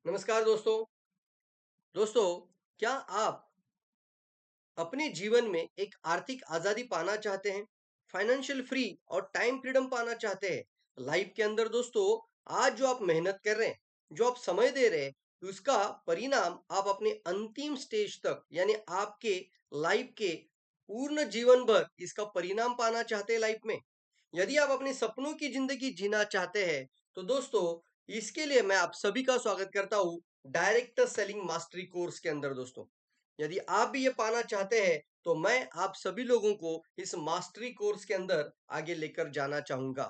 नमस्कार दोस्तों। दोस्तों, क्या आप अपने जीवन में एक आर्थिक आज़ादी पाना चाहते हैं? फाइनेंशियल फ्री और टाइम फ्रीडम पाना चाहते हैं? लाइफ के अंदर दोस्तों, आज जो आप मेहनत कर रहे हैं, जो आप समय दे रहे हैं, उसका परिणाम आप अपने अंतिम स्टेज तक यानी आपके लाइफ के पूर्ण जीवन भर इसका परिणाम पाना चाहते हैं लाइफ में? यदि आप अपने सपनों की ज़िंदगी जीना चाहते हैं, तो दोस्तों इसके लिए मैं आप सभी का स्वागत करता हूँ डायरेक्टर सेलिंग मास्टरी कोर्स के अंदर दोस्तों। यदि आप भी ये पाना चाहते हैं, तो मैं आप सभी लोगों को इस मास्टरी कोर्स के अंदर आगे लेकर जाना चाहूँगा।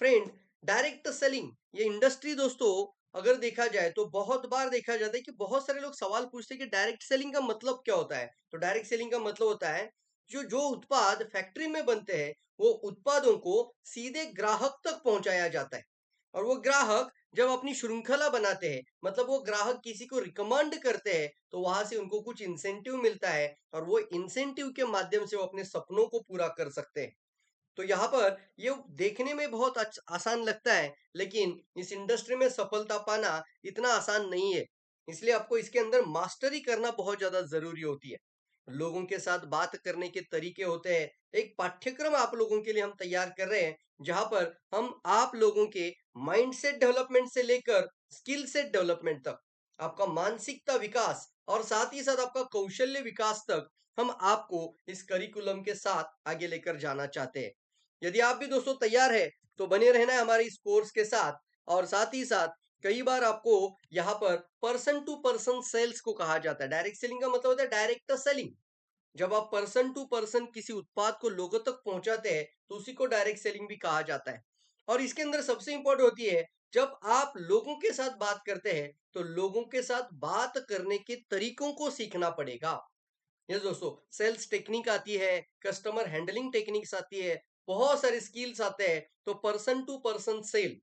फ्रेंड, डायरेक्ट सेलिंग ये इंडस्ट्री दोस्तों, अगर देखा जाए तो बहुत बार देखा जाता है कि बहुत सारे लोग सवाल पूछते हैं कि डायरेक्ट सेलिंग का मतलब क्या होता है। तो डायरेक्ट सेलिंग का मतलब होता है जो जो उत्पाद फैक्ट्री में बनते हैं, वो उत्पादों को सीधे ग्राहक तक पहुंचाया जाता है। और वो ग्राहक जब अपनी श्रृंखला बनाते हैं, मतलब वो ग्राहक किसी को रिकमेंड करते हैं, तो वहां से उनको कुछ इंसेंटिव मिलता है और वो इंसेंटिव के माध्यम से वो अपने सपनों को पूरा कर सकते हैं। तो यहाँ पर ये देखने में बहुत आसान लगता है, लेकिन इस इंडस्ट्री में सफलता पाना इतना आसान नहीं है। इसलिए आपको इसके अंदर मास्टरी करना बहुत ज़्यादा ज़रूरी होती है। लोगों के साथ बात करने के तरीके होते हैं। एक पाठ्यक्रम आप लोगों के लिए हम तैयार कर रहे हैं, जहाँ पर हम आप लोगों के माइंडसेट डेवलपमेंट से लेकर स्किल सेट डेवलपमेंट तक, आपका मानसिकता विकास और साथ ही साथ आपका कौशल्य विकास तक हम आपको इस करिकुलम के साथ आगे लेकर जाना चाहते हैं। यदि आप भी दोस्तों तैयार है, तो बने रहना है हमारे इस कोर्स के साथ। और साथ ही साथ कई बार आपको यहाँ पर पर्सन टू पर्सन सेल्स को कहा जाता है। डायरेक्ट सेलिंग का मतलब होता है डायरेक्ट सेलिंग। जब आप पर्सन टू पर्सन किसी उत्पाद को लोगों तक पहुंचाते हैं, तो उसी को डायरेक्ट सेलिंग भी कहा जाता है। और इसके अंदर सबसे इंपॉर्टेंट होती है, जब आप लोगों के साथ बात करते हैं, तो लोगों के साथ बात करने के तरीकों को सीखना पड़ेगा। यस दोस्तों, सेल्स टेक्निक आती है, कस्टमर हैंडलिंग टेक्निक्स आती है, बहुत सारे स्किल्स आते हैं। तो पर्सन टू पर्सन सेल,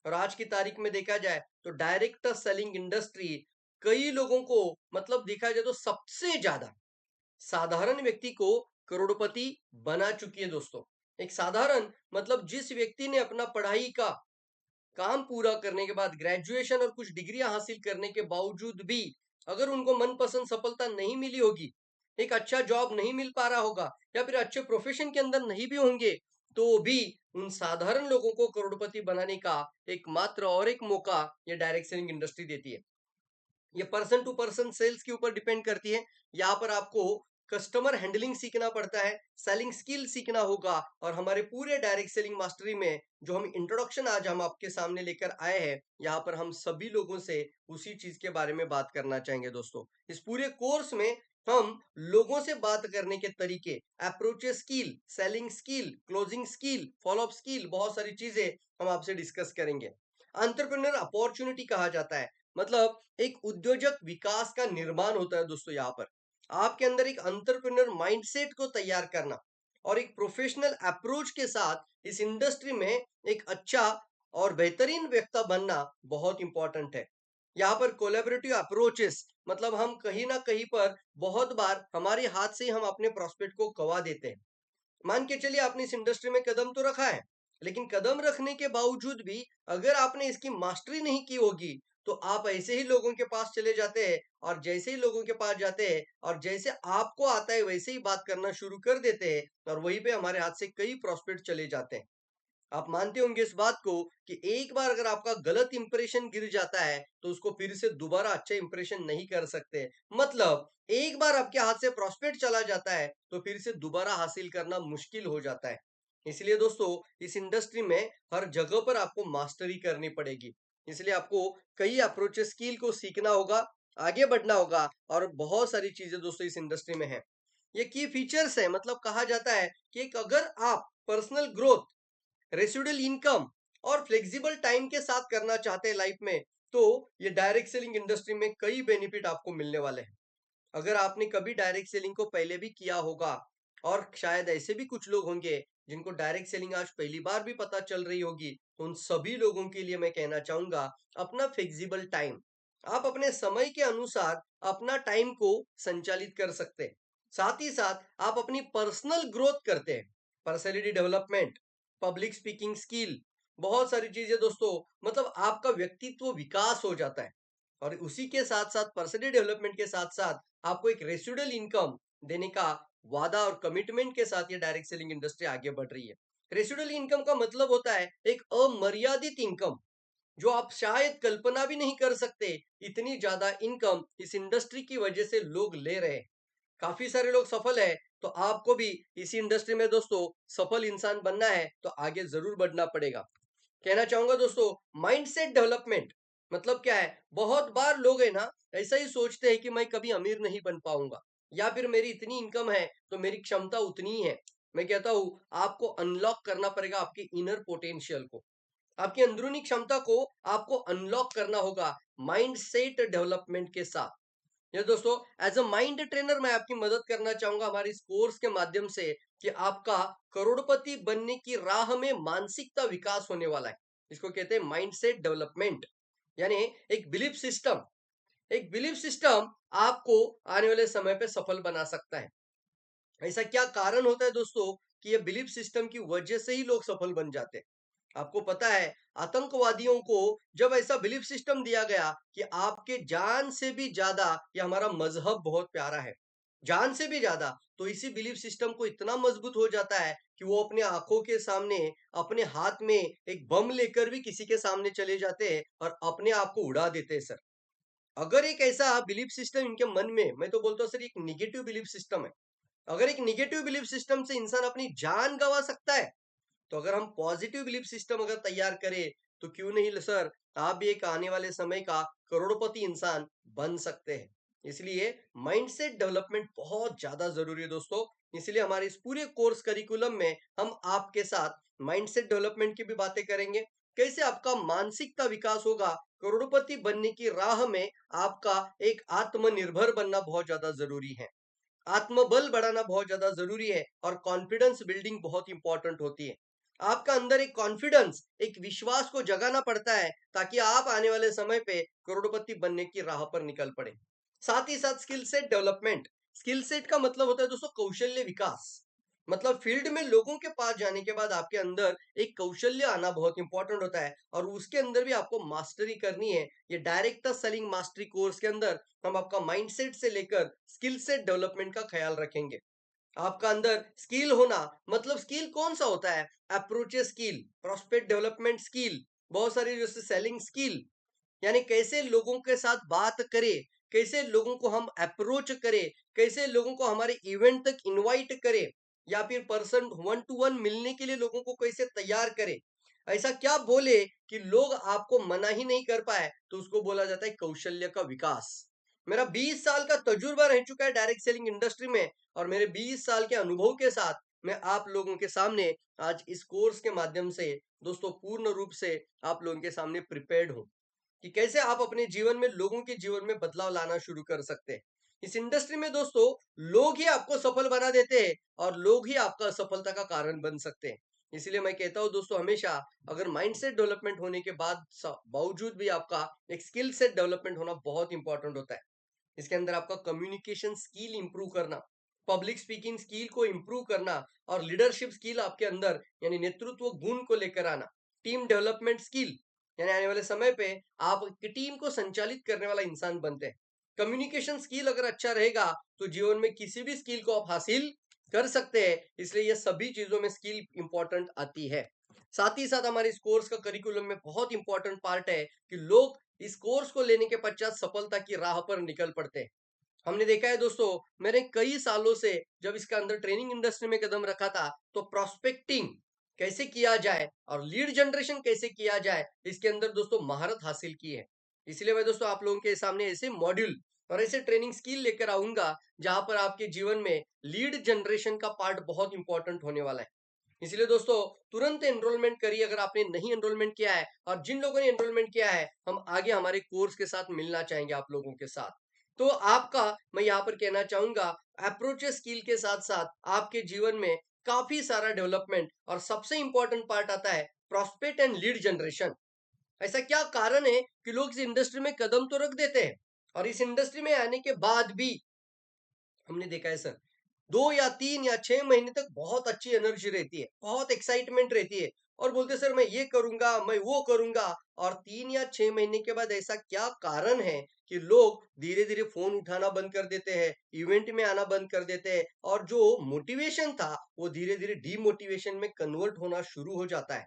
और आज की तारीख में देखा जाए तो डायरेक्ट सेलिंग इंडस्ट्री कई लोगों को, मतलब देखा जाए तो सबसे ज्यादा साधारण व्यक्ति को करोड़पति बना चुकी है दोस्तों। एक साधारण मतलब जिस व्यक्ति ने अपना पढ़ाई का काम पूरा करने के बाद ग्रेजुएशन और कुछ डिग्रियां हासिल करने के बावजूद भी अगर उनको मनपसंद सफलता नहीं मिली होगी, एक अच्छा जॉब नहीं मिल पा रहा होगा, या फिर अच्छे प्रोफेशन के अंदर नहीं भी होंगे, तो भी उन साधारण लोगों को करोड़पति बनाने का एकमात्र और एक मौका ये डायरेक्ट सेलिंग इंडस्ट्री देती है। ये पर्सन टू पर्सन सेल्स के ऊपर डिपेंड करती है। यहाँ पर आपको कस्टमर हैंडलिंग सीखना पड़ता है, सेलिंग स्किल सीखना होगा। और हमारे पूरे डायरेक्ट सेलिंग मास्टरी में जो हम इंट्रोडक्शन आज हम आपके सामने लेकर आए हैं, यहाँ पर हम सभी लोगों से उसी चीज के बारे में बात करना चाहेंगे दोस्तों। इस पूरे कोर्स में हम लोगों से बात करने के तरीके, approaches skill, selling skill, closing skill, follow up skill, बहुत सारी चीजें हम आपसे डिस्कस करेंगे। एंटरप्रेन्योर अपॉर्चुनिटी कहा जाता है, मतलब एक उद्योजक विकास का निर्माण होता है दोस्तों। यहाँ पर आपके अंदर एक एंटरप्रेन्योर माइंडसेट को तैयार करना और एक प्रोफेशनल अप्रोच के साथ इस इंडस्ट्री में एक अच्छा और बेहतरीन व्यक्ति बनना बहुत इंपॉर्टेंट है। यहाँ पर कोलैबोरेटिव अप्रोचेस, मतलब हम कहीं ना कहीं पर बहुत बार हमारे हाथ से ही हम अपने प्रोस्पेक्ट को गवा देते हैं। मान के चलिए आपने इस इंडस्ट्री में कदम तो रखा है, लेकिन कदम रखने के बावजूद भी अगर आपने इसकी मास्टरी नहीं की होगी, तो आप ऐसे ही लोगों के पास चले जाते हैं, और जैसे ही लोगों के पास जाते हैं और जैसे आपको आता है वैसे ही बात करना शुरू कर देते हैं, और वहीं पे हमारे हाथ से कई प्रॉस्पेक्ट चले जाते हैं। आप मानते होंगे इस बात को कि एक बार अगर आपका गलत इंप्रेशन गिर जाता है, तो उसको फिर से दोबारा अच्छा इंप्रेशन नहीं कर सकते। मतलब एक बार आपके हाथ से प्रॉस्पेक्ट चला जाता है, तो फिर से दोबारा हासिल करना मुश्किल हो जाता है। इसलिए दोस्तों, इस इंडस्ट्री में हर जगह पर आपको मास्टरी करनी पड़ेगी। इसलिए आपको कई अप्रोचेस स्किल को सीखना होगा, आगे बढ़ना होगा, और बहुत सारी चीजें दोस्तों इस इंडस्ट्री में है। ये की फीचर्स है, मतलब कहा जाता है कि एक अगर आप पर्सनल ग्रोथ, रेसिडुअल इनकम और फ्लेक्सिबल टाइम के साथ करना चाहते हैं लाइफ में, तो ये डायरेक्ट सेलिंग इंडस्ट्री में कई बेनिफिट आपको मिलने वाले हैं। अगर आपने कभी डायरेक्ट सेलिंग को पहले भी किया होगा, और शायद ऐसे भी कुछ लोग होंगे जिनको डायरेक्ट सेलिंग आज पहली बार भी पता चल रही होगी, तो उन सभी लोगों के लिए मैं कहना चाहूंगा, अपना फ्लेक्सिबल टाइम, आप अपने समय के अनुसार अपना टाइम को संचालित कर सकते हैं। साथ ही साथ आप अपनी पर्सनल ग्रोथ करते हैं, personality development, public speaking skill, बहुत सारी चीजें दोस्तों, मतलब आपका व्यक्तित्व विकास हो जाता है। और उसी के साथ साथ पर्सनल डेवलपमेंट के साथ साथ आपको एक रेसिडुअल इनकम देने का वादा और कमिटमेंट के साथ ये डायरेक्ट सेलिंग इंडस्ट्री आगे बढ़ रही है। रेसिडुअल इनकम का मतलब होता है एक अमर्यादित इनकम, जो आप शायद कल्पना भी नहीं कर सकते। इतनी ज्यादा इनकम इस इंडस्ट्री की वजह से लोग ले रहे हैं। काफी सारे लोग सफल है, तो आपको भी इसी इंडस्ट्री में दोस्तों सफल इंसान बनना है तो आगे जरूर बढ़ना पड़ेगा। कहना चाहूंगा दोस्तों, माइंडसेट डेवलपमेंट मतलब क्या है। बहुत बार लोग है ना ऐसा ही सोचते हैं कि मैं कभी अमीर नहीं बन पाऊंगा, या फिर मेरी इतनी इनकम है तो मेरी क्षमता उतनी ही है। मैं कहता हूं आपको अनलॉक करना पड़ेगा आपके इनर पोटेंशियल को, आपकी अंदरूनी क्षमता को आपको अनलॉक करना होगा माइंडसेट डेवलपमेंट के साथ। ये दोस्तों, एज अ माइंड ट्रेनर मैं आपकी मदद करना चाहूंगा हमारे इस कोर्स के माध्यम से कि आपका करोड़पति बनने की राह में मानसिकता विकास होने वाला है। इसको कहते हैं माइंडसेट डेवलपमेंट, यानी एक बिलीफ सिस्टम। एक बिलीफ सिस्टम आपको आने वाले समय पे सफल बना सकता है। ऐसा क्या कारण होता है दोस्तों कि ये बिलीफ सिस्टम की वजह से ही लोग सफल बन जाते हैं। आपको पता है, आतंकवादियों को जब ऐसा बिलीफ सिस्टम दिया गया कि आपके जान से भी ज्यादा ये हमारा मजहब बहुत प्यारा है, जान से भी ज्यादा, तो इसी बिलीफ सिस्टम को इतना मजबूत हो जाता है कि वो अपने आंखों के सामने अपने हाथ में एक बम लेकर भी किसी के सामने चले जाते हैं और अपने आप को उड़ा देते हैं सर। अगर एक ऐसा बिलीफ सिस्टम इनके मन में, मैं तो बोलता हूँ सर एक निगेटिव बिलीफ सिस्टम है। अगर एक निगेटिव बिलीफ सिस्टम से इंसान अपनी जान गंवा सकता है, तो अगर हम पॉजिटिव बिलीफ सिस्टम अगर तैयार करें तो क्यों नहीं सर, आप भी एक आने वाले समय का करोड़पति इंसान बन सकते हैं। इसलिए माइंडसेट डेवलपमेंट बहुत ज्यादा जरूरी है दोस्तों। इसलिए हमारे इस पूरे कोर्स करिकुलम में हम आपके साथ माइंडसेट डेवलपमेंट की भी बातें करेंगे, कैसे आपका मानसिकता विकास होगा। करोड़पति बनने की राह में आपका एक आत्मनिर्भर बनना बहुत ज्यादा जरूरी है, आत्मबल बढ़ाना बहुत ज्यादा जरूरी है, और कॉन्फिडेंस बिल्डिंग बहुत इंपॉर्टेंट होती है। आपका अंदर एक कॉन्फिडेंस, एक विश्वास को जगाना पड़ता है ताकि आप आने वाले समय पे करोड़पति बनने की राह पर निकल पड़े। साथ ही साथ skill set development. Skill set का मतलब होता है दोस्तों कौशल्य विकास। मतलब फील्ड में लोगों के पास जाने के बाद आपके अंदर एक कौशल्य आना बहुत इंपॉर्टेंट होता है, और उसके अंदर भी आपको मास्टरी करनी है। ये डायरेक्ट सेलिंग मास्टरी कोर्स के अंदर हम आपका माइंडसेट से लेकर स्किल सेट डेवलपमेंट का ख्याल रखेंगे। आपका अंदर स्किल होना, मतलब स्किल कौन सा होता है, approach skill, prospect development skill, बहुत सारी जैसे सेलिंग स्किल, यानी कैसे लोगों के साथ बात करें, कैसे लोगों को हम अप्रोच करें, कैसे लोगों को हमारे इवेंट तक इनवाइट करें, या फिर पर्सन वन टू वन मिलने के लिए लोगों को कैसे तैयार करें। ऐसा क्या बोले कि लोग आपको मना ही नहीं कर पाए, तो उसको बोला जाता है कौशल्य का विकास। मेरा 20 साल का तजुर्बा रह चुका है डायरेक्ट सेलिंग इंडस्ट्री में, और मेरे 20 साल के अनुभव के साथ मैं आप लोगों के सामने आज इस कोर्स के माध्यम से दोस्तों पूर्ण रूप से आप लोगों के सामने प्रिपेयर्ड हूं कि कैसे आप अपने जीवन में लोगों के जीवन में बदलाव लाना शुरू कर सकते हैं। इस इंडस्ट्री में दोस्तों लोग ही आपको सफल बना देते हैं, और लोग ही आपका असफलता का कारण बन सकते हैं। इसलिए मैं कहता हूं दोस्तों, हमेशा अगर माइंडसेट डेवलपमेंट होने के बाद बावजूद भी आपका एक स्किल सेट डेवलपमेंट होना बहुत इंपॉर्टेंट होता है। इसके अंदर आपका कम्युनिकेशन स्किल इंप्रूव करना, पब्लिक स्पीकिंग स्किल को इंप्रूव करना, और लीडरशिप स्किल आपके अंदर यानी नेतृत्व गुण को लेकर आना, टीम डेवलपमेंट स्किल, यानी आने वाले समय पे आप एक टीम को संचालित करने वाला इंसान बनते हैं। कम्युनिकेशन स्किल अगर अच्छा रहेगा तो जीवन में किसी भी स्किल को आप हासिल कर सकते हैं। इसलिए ये सभी चीजों में स्किल इंपॉर्टेंट आती है। साथ ही साथ हमारे इस कोर्स का करिकुलम में बहुत इंपॉर्टेंट पार्ट है कि लोग इस कोर्स को लेने के पश्चात सफलता की राह पर निकल पड़ते हैं। हमने देखा है दोस्तों, मैंने कई सालों से जब इसका अंदर ट्रेनिंग इंडस्ट्री में कदम रखा था, तो प्रोस्पेक्टिंग कैसे किया जाए और लीड जनरेशन कैसे किया जाए, इसके अंदर दोस्तों महारत हासिल की है। इसलिए मैं दोस्तों आप लोगों के सामने ऐसे मॉड्यूल और ऐसे ट्रेनिंग स्किल लेकर आऊंगा जहां पर आपके जीवन में लीड जनरेशन का पार्ट बहुत इंपॉर्टेंट होने वाला है। इसलिए दोस्तों तुरंत एनरोलमेंट करिए अगर आपने नहीं एनरोलमेंट किया है, और जिन लोगों ने एनरोलमेंट किया है हम आगे हमारे कोर्स के साथ मिलना चाहेंगे आप लोगों के साथ। तो आपका, मैं यहाँ पर कहना चाहूंगा, अप्रोच स्किल के साथ साथ आपके जीवन में काफी सारा डेवलपमेंट, और सबसे इंपॉर्टेंट पार्ट आता है प्रॉस्पेक्ट एंड लीड जनरेशन। ऐसा क्या कारण है कि लोग इस इंडस्ट्री में कदम तो रख देते हैं, और इस इंडस्ट्री में आने के बाद भी हमने देखा है सर, 2 या 3 या 6 महीने तक बहुत अच्छी एनर्जी रहती है, बहुत एक्साइटमेंट रहती है और बोलते हैं सर मैं ये करूँगा, मैं वो करूँगा और 3 या 6 महीने के बाद ऐसा क्या कारण है कि लोग धीरे-धीरे फ़ोन उठाना बंद कर देते हैं, इवेंट में आना बंद कर देते हैं और जो मोटिवेशन था, वो धीरे-धीरे डीमोटिवेशन में कन्वर्ट होना शुरू हो जाता है।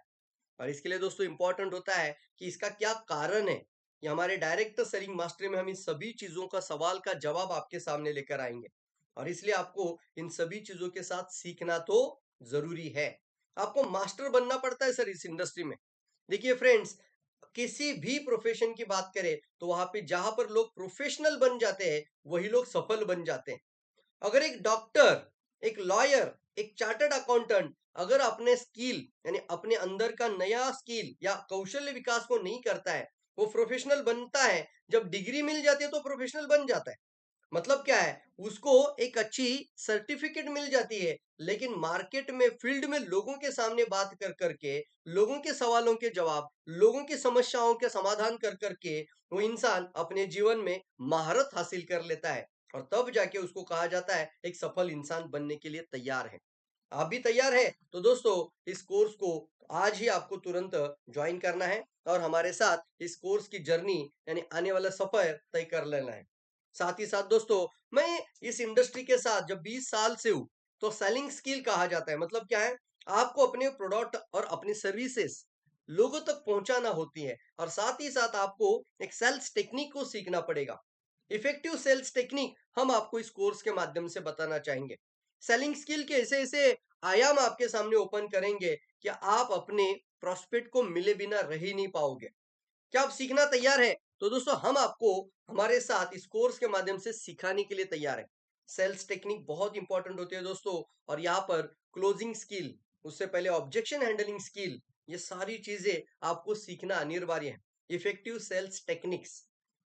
और इसके लिए दोस्तों इम्पोर्टेंट होता है कि इसका क्या कारण है। ये हमारे डायरेक्ट सेलिंग मास्टरी में हम इन सभी चीज़ों का सवाल का जवाब आपके सामने लेकर आएँगे। और इसलिए आपको इन सभी चीज़ों के साथ सीखना तो ज़रूरी है। आपको मास्टर बनना पड़ता है सर इस इंडस्ट्री में। देखिए फ्रेंड्स, किसी भी प्रोफ़ेशन की बात करें, तो वहाँ पे जहाँ पर लोग प्रोफ़ेशनल बन जाते हैं, वही लोग सफल बन जाते हैं। अगर एक डॉक्टर, एक लॉयर, एक चार्टर्ड अकाउंटेंट अगर अपने स्किल यानी अपने अंदर का नया स्किल या कौशल्य विकास को नहीं करता है, वो प्रोफेशनल बनता है, जब डिग्री मिल जाती है तो प्रोफेशनल बन जाता है। मतलब क्या है? उसको एक अच्छी सर्टिफिकेट मिल जाती है, लेकिन मार्केट में, फील्ड में लोगों के सामने बात कर कर के, लोगों के सवालों के जवाब, लोगों की समस्याओं के समाधान कर कर के, वो इंसान अपने जीवन में महारत हासिल कर लेता है और तब जाके उसको कहा जाता है, एक सफल इंसान बनने के लिए तैयार है। आप भी तैयार हैं? तो दोस्तों इस कोर्स को आज ही आपको तुरंत जॉइन करना है और हमारे साथ इस कोर्स की जर्नी यानी आने वाला सफर तय कर लेना है। साथ ही साथ दोस्तों मैं इस इंडस्ट्री के साथ जब 20 साल से हूँ, तो सेलिंग स्किल कहा जाता है। मतलब क्या है? आपको अपने प्रोडक्ट और अपनी सर्विसेज लोगों तक पहुंचाना होती है और साथ ही साथ आपको एक सेल्स टेक्निक को सीखना पड़ेगा। इफेक्टिव सेल्स टेक्निक हम आपको इस कोर्स के माध्यम से बताना चाहेंगे। सेलिंग स्किल के ऐसे-ऐसे आयाम आपके सामने ओपन करेंगे कि आप अपने प्रोस्पेक्ट को मिले बिना रह ही नहीं पाओगे। क्या आप सीखना तैयार हैं? तो दोस्तों हम आपको हमारे साथ इस कोर्स के माध्यम से सिखाने के लिए तैयार हैं। सेल्स टेक्निक बहुत इंपॉर्टेंट होती है दोस्तों और यहाँ पर क्लोजिंग स्किल, उससे पहले ऑब्जेक्शन हैंडलिंग स्किल, ये सारी चीजें आपको सीखना अनिवार्य है। इफेक्टिव सेल्स टेक्निक्स,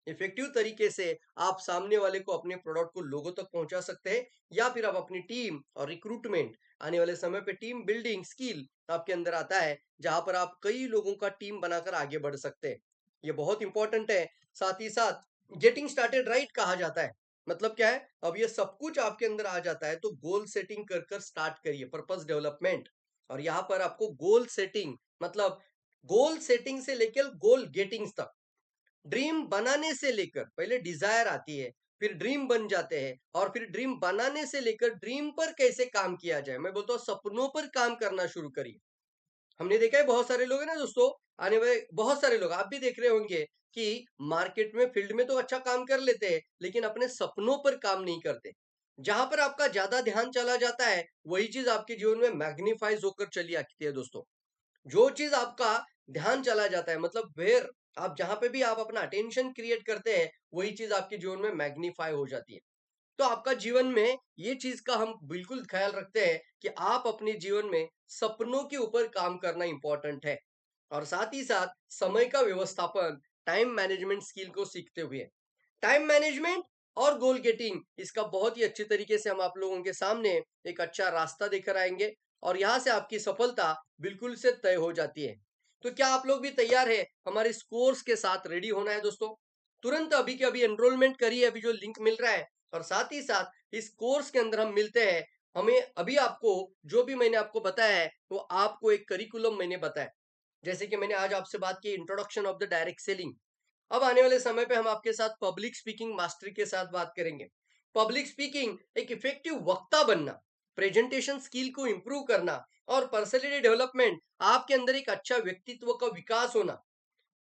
इफेक्टिव तरीके से आप सामने वाले को अपने प्रोडक्ट को लोगों तक पहुंचा सकते हैं या फिर आप अपनी टीम और रिक्रूटमेंट, आने वाले समय पे टीम बिल्डिंग स्किल आपके अंदर आता है, जहां पर आप कई लोगों का टीम बनाकर आगे बढ़ सकते हैं। ये बहुत इंपॉर्टेंट है। साथ ही साथ गेटिंग स्टार्टेड राइट कहा जाता है। मतलब क्या है? अब ये सब कुछ आपके अंदर आ जाता है तो गोल सेटिंग कर कर स्टार्ट करिए, पर्पस डेवलपमेंट। और यहाँ पर आपको गोल सेटिंग मतलब गोल सेटिंग से लेकर गोल गेटिंग तक, ड्रीम बनाने से लेकर पहले डिजायर आती है, फिर ड्रीम बन जाते हैं और फिर ड्रीम बनाने से लेकर ड्रीम पर कैसे काम किया जाए, मैं बोलता हूँ सपनों पर काम करना शुरू करिए। हमने देखा है बहुत सारे लोग हैं ना दोस्तों, आने वाले बहुत सारे लोग आप भी देख रहे होंगे कि मार्केट में फील्ड में तो अच्छा काम कर लेते हैं लेकिन अपने सपनों पर काम नहीं करते। जहां पर आपका ज्यादा ध्यान चला जाता है वही चीज आपके जीवन में मैग्नीफाइज होकर चली आती है दोस्तों। जो चीज आपका ध्यान चला जाता है मतलब वेयर आप जहां पे भी आप अपना अटेंशन क्रिएट करते हैं वही चीज आपके जीवन में मैग्नीफाई हो जाती है। तो आपका जीवन में ये चीज का हम बिल्कुल ख्याल रखते हैं कि आप अपने जीवन में सपनों के ऊपर काम करना इंपॉर्टेंट है और साथ ही साथ समय का व्यवस्थापन, टाइम मैनेजमेंट स्किल को सीखते हुए टाइम मैनेजमेंट और गोल गेटिंग, इसका बहुत ही अच्छे तरीके से हम आप लोगों के सामने एक अच्छा रास्ता देकर आएंगे और यहाँ से आपकी सफलता बिल्कुल से तय हो जाती है। तो क्या आप लोग भी तैयार है हमारे इस कोर्स के साथ रेडी होना है दोस्तों? तुरंत अभी के अभी एनरोलमेंट करिए, अभी जो लिंक मिल रहा है। और साथ ही साथ इस कोर्स के अंदर हम मिलते हैं। हमें अभी आपको जो भी मैंने आपको बताया है वो आपको एक करिकुलम मैंने बताया। जैसे कि मैंने आज आपसे बात की introduction of the direct selling. अब आने वाले समय पे हम आपके साथ पब्लिक स्पीकिंग मास्टरी के साथ बात करेंगे। पब्लिक स्पीकिंग एक इफेक्टिव वक्ता बनना, प्रेजेंटेशन स्किल को इंप्रूव करना और पर्सनैलिटी डेवलपमेंट, आपके अंदर एक अच्छा व्यक्तित्व का विकास होना।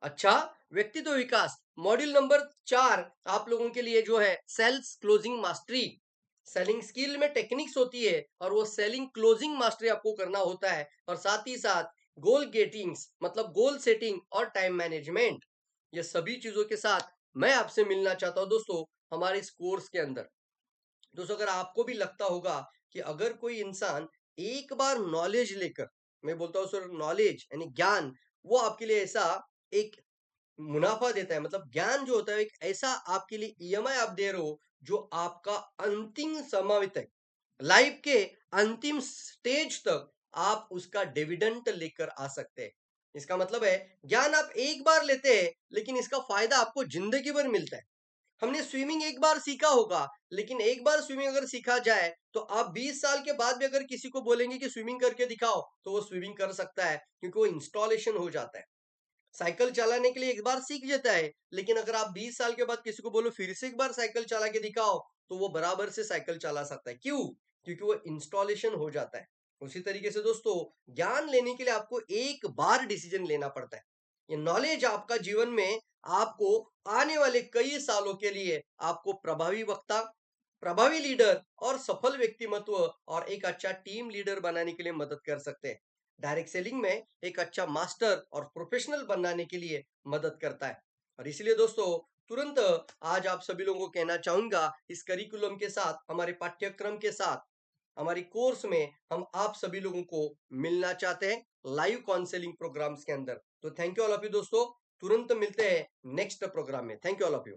अच्छा व्यक्तित्व विकास मॉड्यूल नंबर 4 आप लोगों के लिए जो है sales closing mastery. Selling skill में टेक्निक्स होती है और वो सेलिंग क्लोजिंग मास्टरी आपको करना होता है और साथ ही साथ गोल गेटिंग्स मतलब गोल सेटिंग और टाइम मैनेजमेंट, ये सभी चीजों के साथ मैं आपसे मिलना चाहता हूं दोस्तों हमारे इस कोर्स के अंदर। दोस्तों अगर आपको भी लगता होगा कि अगर कोई इंसान एक बार नॉलेज लेकर, मैं बोलता हूँ सर नॉलेज यानी ज्ञान, वो आपके लिए ऐसा एक मुनाफा देता है, मतलब ज्ञान जो होता है एक ऐसा आपके लिए ईएमआई आप दे रहे हो जो आपका अंतिम समय तक, लाइफ के अंतिम स्टेज तक आप उसका डिविडेंड लेकर आ सकते हैं। इसका मतलब है ज्ञान आप एक बार लेते हैं लेकिन इसका फायदा आपको जिंदगी भर मिलता है। हमने स्विमिंग एक बार सीखा होगा, लेकिन एक बार स्विमिंग अगर सीखा जाए, तो आप 20 साल के बाद भी अगर किसी को बोलेंगे कि स्विमिंग करके दिखाओ, तो वो स्विमिंग कर सकता है, क्योंकि वो इंस्टॉलेशन हो जाता है। साइकिल चलाने के लिए एक बार सीख जाता है, लेकिन अगर आप 20 साल के बाद किसी को बोलो फिर से एक बार साइकिल चला के दिखाओ, तो वो बराबर से साइकिल चला सकता है। क्यों? क्योंकि वो इंस्टॉलेशन हो जाता है। उसी तरीके से दोस्तों, ज्ञान लेने के लिए आपको एक बार डिसीजन लेना पड़ता है। ये नॉलेज आपका जीवन में आपको आने वाले कई सालों के लिए आपको प्रभावी वक्ता, प्रभावी लीडर और सफल व्यक्तिमत्व और एक अच्छा टीम लीडर बनाने के लिए मदद कर सकते हैं। डायरेक्ट सेलिंग में एक अच्छा मास्टर और प्रोफेशनल बनाने के लिए मदद करता है। और इसलिए दोस्तों, तुरंत आज आप सभी लोगों को कहना चाहूंगा, इस करिकुलम के साथ, हमारे पाठ्यक्रम के साथ, हमारी कोर्स में हम आप सभी लोगों को मिलना चाहते हैं लाइव काउंसलिंग प्रोग्राम्स के अंदर। तो thank you all of you दोस्तों, तुरंत मिलते हैं नेक्स्ट प्रोग्राम में। Thank you all of you.